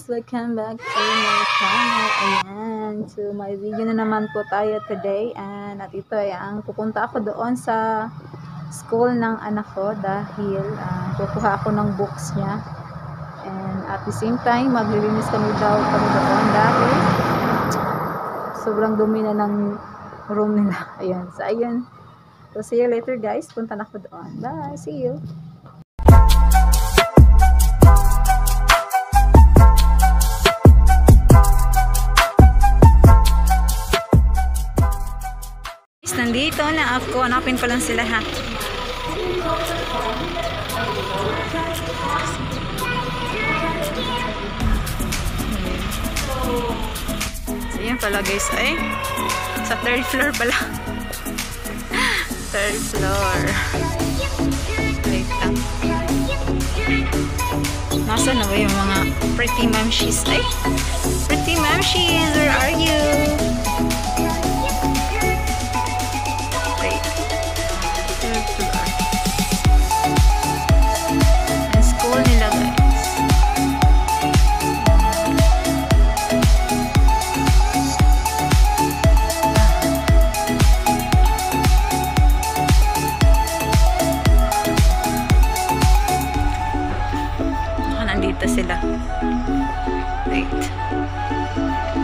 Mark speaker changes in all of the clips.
Speaker 1: guys! Welcome back to my channel. Ayan. So, may video na naman po tayo today. At ito ay pupunta ako doon sa school ng anak ko dahil kukuha ako ng books niya. And at the same time, maglilinis kami doon dahil sobrang dumi na ng room nila. Ayan. So, ayun. So, see you later guys. Punta na ako doon. Bye! See you! Nandito na ako. Hanapin ko lang sila ha. So yan pala guys. Ay, sa third floor pala. Third floor. Wait lang. Nasa na ba yung mga pretty mamshies? Ay, pretty mamshies, where are you? Nandito sila. Wait.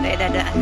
Speaker 1: Tayo dadaan.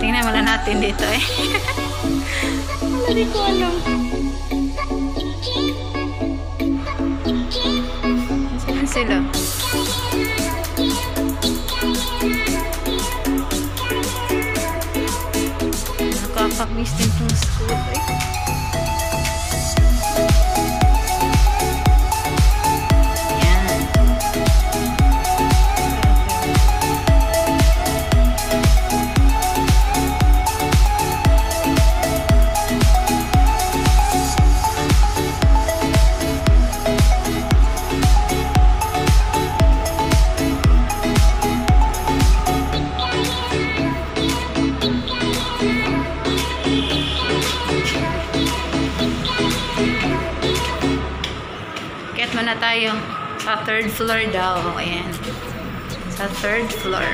Speaker 1: Tingnan muna natin dito eh. Wala di ko alam. Saan sila? Nakakamiss din itong school eh. Kaya muna tayo sa third floor daw. Ayan. Sa third floor.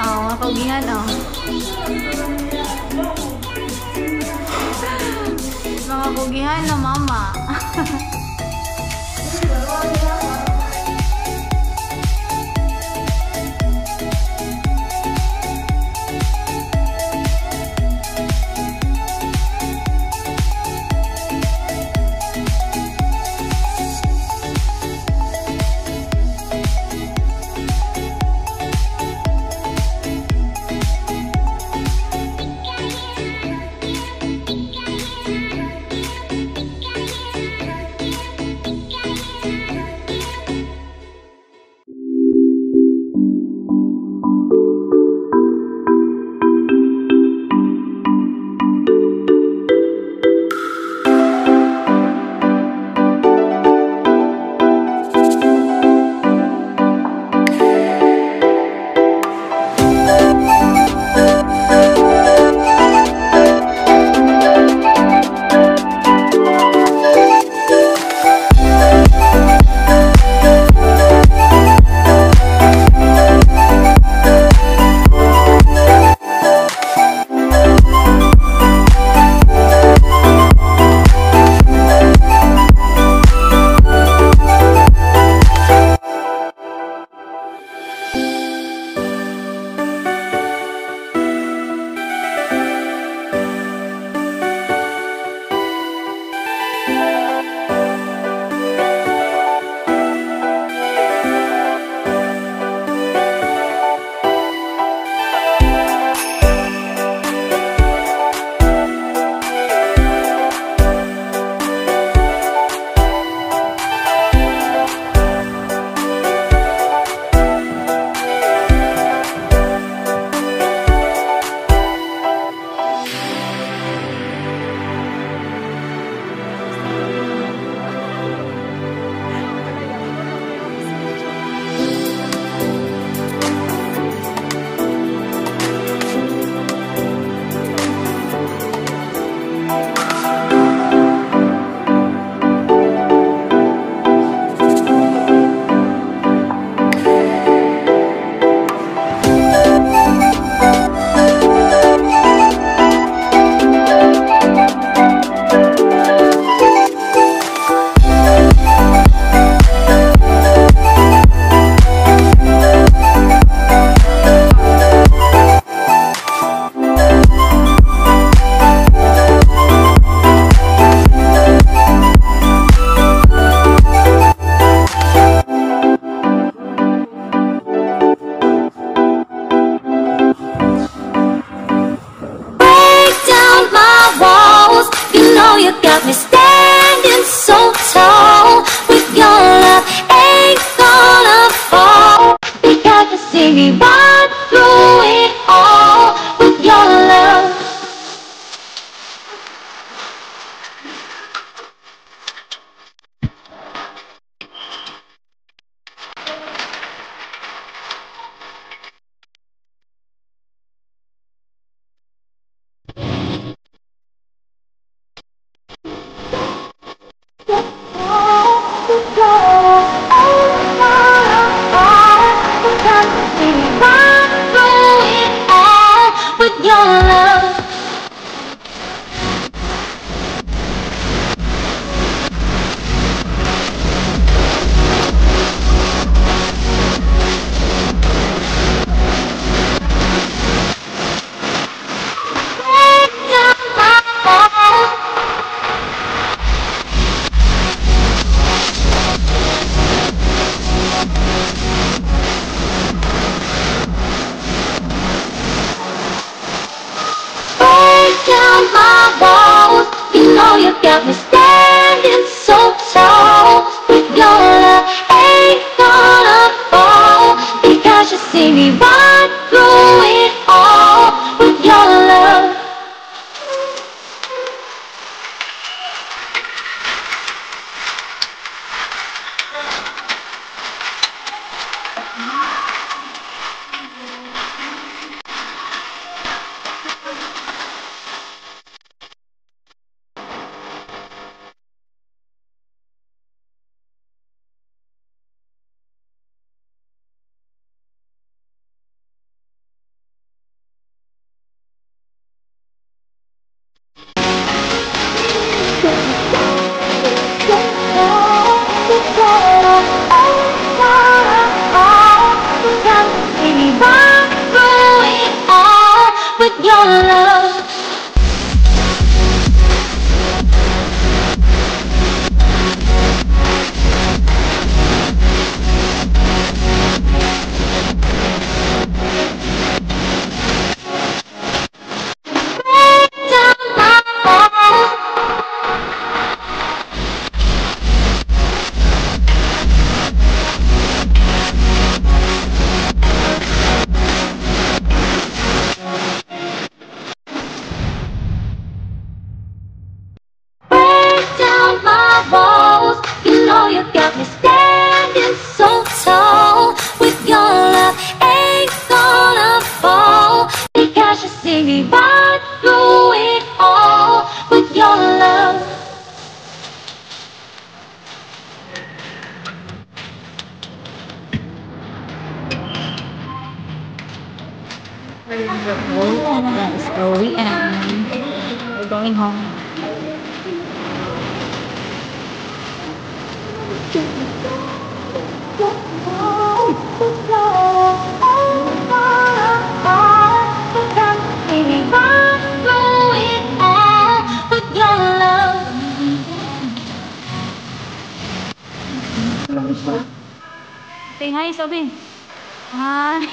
Speaker 1: Mga kaugihan oh. Mga kaugihan na mama. me right through it all with your love. With your love. You got me standing so tall. With your love ain't gonna fall, because you see me right through it all with your love. With your love. You know you got me standing so tall. With your love ain't gonna fall, because you see me right through it all with your love. It's Chloe and we're going home. Say hi, Sobi. Hi.